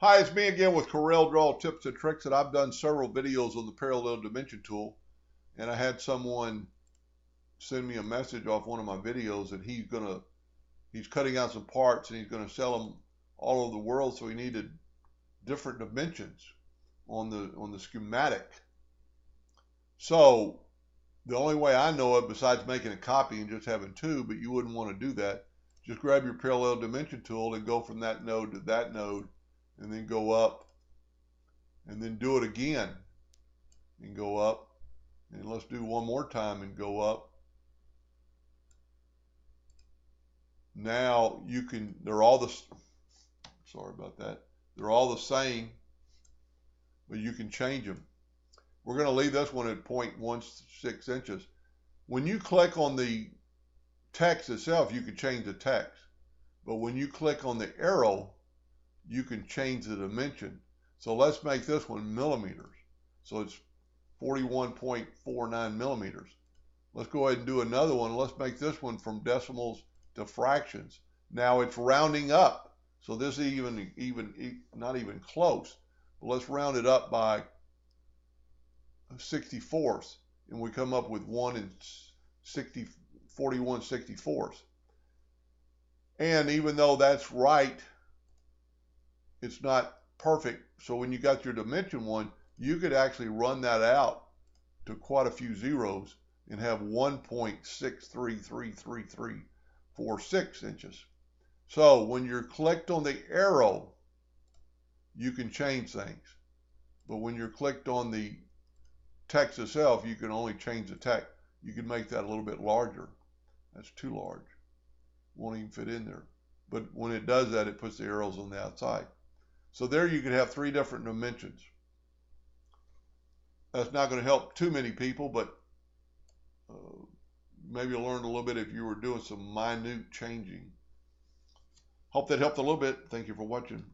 Hi, it's me again with Corel Draw Tips and Tricks, and I've done several videos on the parallel dimension tool, and I had someone send me a message off one of my videos that he's cutting out some parts and he's gonna sell them all over the world, so he needed different dimensions on the schematic. So the only way I know it, besides making a copy and just having two, but you wouldn't want to do that, just grab your parallel dimension tool and go from that node to that node, and then go up, and then do it again and go up, and let's do one more time and go up. Now you can, they're all sorry about that, they're all the same, but you can change them. We're going to leave this one at 0.16 inches. When you click on the text itself, you can change the text, but when you click on the arrow, you can change the dimension. So let's make this one millimeters. So it's 41.49 millimeters. Let's go ahead and do another one. Let's make this one from decimals to fractions. Now it's rounding up. So this is not even close. But let's round it up by 64ths. And we come up with 41/64. And even though that's right, it's not perfect. So when you got your dimension one, you could actually run that out to quite a few zeros and have 1.633346 inches. So when you're clicked on the arrow, you can change things. But when you're clicked on the text itself, you can only change the text. You can make that a little bit larger. That's too large. Won't even fit in there. But when it does that, it puts the arrows on the outside. So there you could have three different dimensions. That's not going to help too many people, but maybe you'll learn a little bit if you were doing some minute changing. Hope that helped a little bit. Thank you for watching.